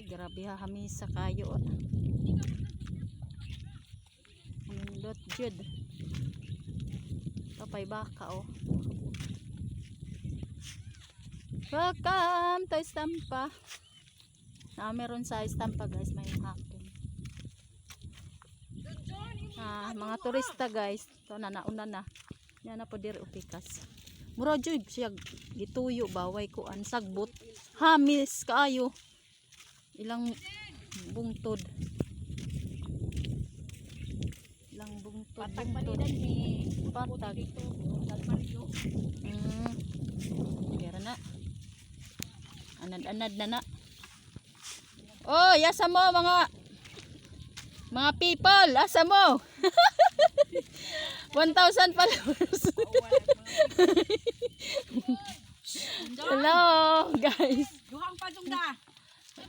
Grabe ha, hamisa kayo. Nindot jud. Tapay baka oh. Welcome to Istampa. Meron sa Istampa guys, may hapon. Mga turista guys. Ito na nauna na. Yan na po diri upikas. Mura jud siya gituyo baway ko an sagbot. Hamis kaayo. Ilang bungtod. Ilang bungtod. Patag ni patag. Kaya na. Anad-anad na. Oh, yasa mo mga people, asa mo? 1,000 followers. Hello, guys. Duhang pa dong da.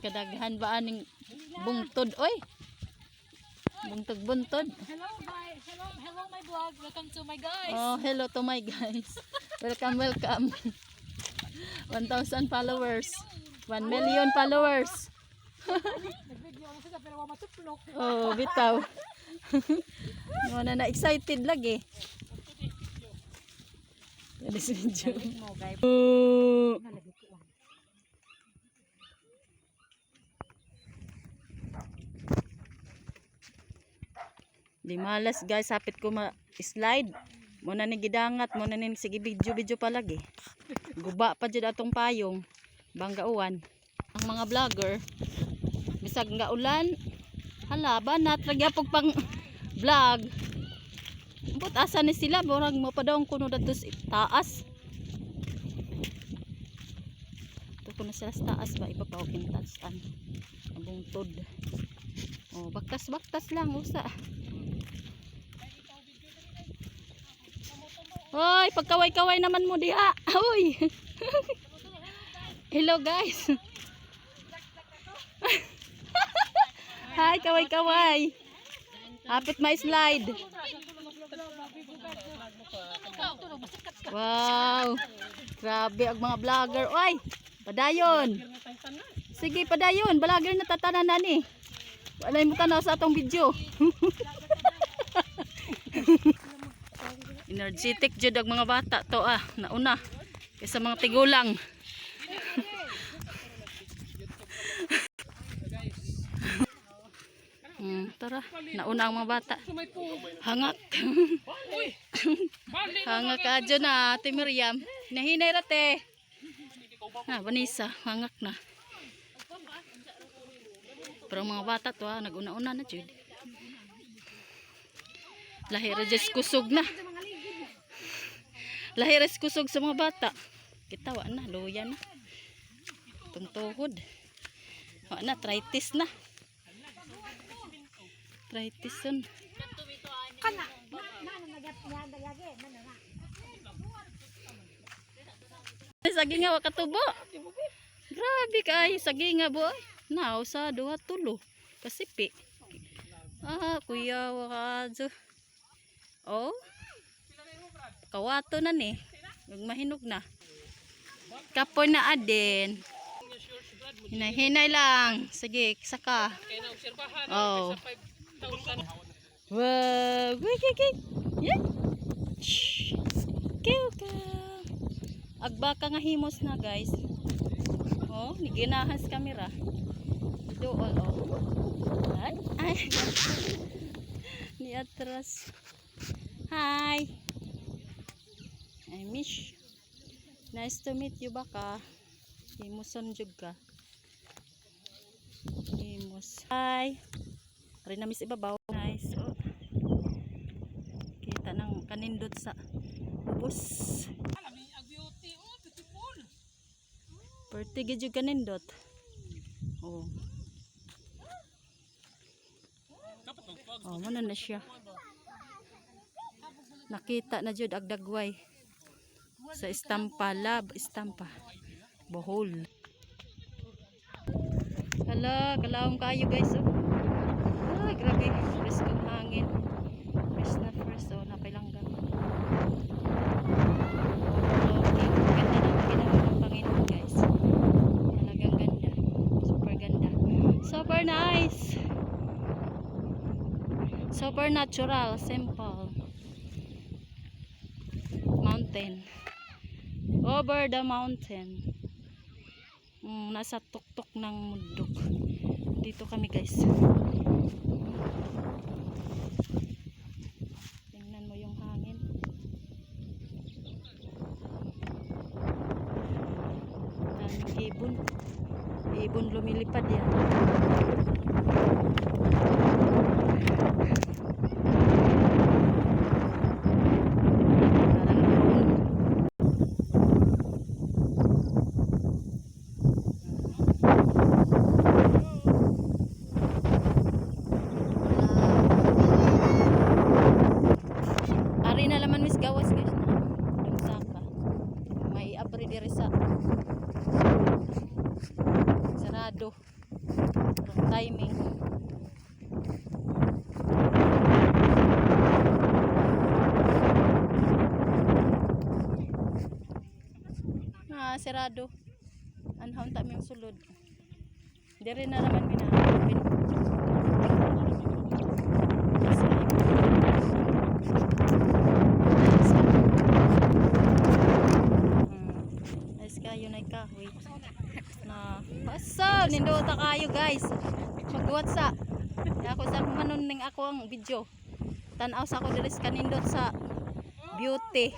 Kadaghan ba aning bungtod, oy? Buntod. Hello my vlog. Welcome to my guys. Oh, hello to my guys. Welcome. 1,000 followers. 1 million followers. Nag-video ako sa pero wa matuplok. Oh, bitaw. Muna na excited lagi. Yan is video. Di malas guys, hapit ko ma-slide. Muna ni gidangat, muna ni sige video pa lagi. Guba pa jud atong payong. Banggauan. Ang mga vlogger bisag nga ulan, hala ba natragyapog pang vlog. But asa ni sila, murag mo pa daw kuno dadto sa taas. Ito ko na sila sa taas ba ipapaw kintasan. Bungtod. Oh, baktas lang usa. Hoy, pagkaway-kaway naman mo diha. Hoy. Hello guys. Hi, kaway-kaway. Hapit may slide. Wow. Grabe ang mga vlogger. Oy, padayon. Sige, padayon. Vlogger na tatanan na ni. Walay mo tanaw sa atong video. Energetic jud ang mga bata to nauna kaysa mga tigulang. Tara, nauna ang mga bata. Hangak. Hangak adyo na, Ate Miriam. Nahinay rate. Vanessa, hangak na. Pero mga bata to naguna-una na jud. Lahira jes kusog na. Lahira jes kusog sa mga bata. Kitawa na, luya na. Tuntuhod. Wa na, tritis na. Tritisun. Kana. Sagi nga wakatubo. Grabe kay sagi nga boy. Now sa duha tulo. Kasipi. Kuya wakadyo. Oh. Kawato na ni. Magmahinog na. Kapoy na adin. Hinay lang. Sige, saka. Oh. Wow. Wait. Yeah. Shh. Agba ka nga himos na guys. Oh, niginahas kamera. Dool oh. Ay. Ni atras. Hi. I miss. Nice to meet you baka. Himuson jud ka. Himos. Hi. Ari na mis ibabaw. Nice. Oh. Kita nang kanindot sa ubos. Perti gid kanindot. Oh. Oh, mana na siya. Nakita na jud agdagway. Sa Istampa, Lab Istampa. Bohol. Hala, kalawang kayo guys oh. Ay, grabe. Fresh kong hangin. Fresh na fresh oh, napailanggam. Okay, ganda ng ginawa ng Panginoon guys. Talagang ganda. Super ganda. Supernatural, simple. Mountain. Over the mountain. Nasa tuktok ng mundok. Dito kami guys. Tingnan mo yung hangin. Daming ibon. Ibon lumilipad yan. Parang drone. Ari na laman mis gawas guys na. Yung saka. May abri diri sa sarado. Yung timing. Sarado. Anhaw ta ming sulod. Diri na naman minahapin. Ayos kayo na ikahoy. Na pasaw nindo ta kayo guys. Magwatsa. Ako sa manon ning ako ang video. Tan-aw sa ako diri sa kanindot sa beauty.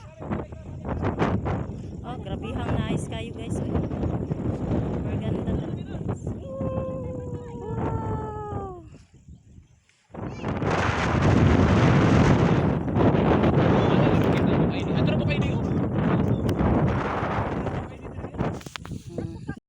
Oh, grabihang nice kayo guys.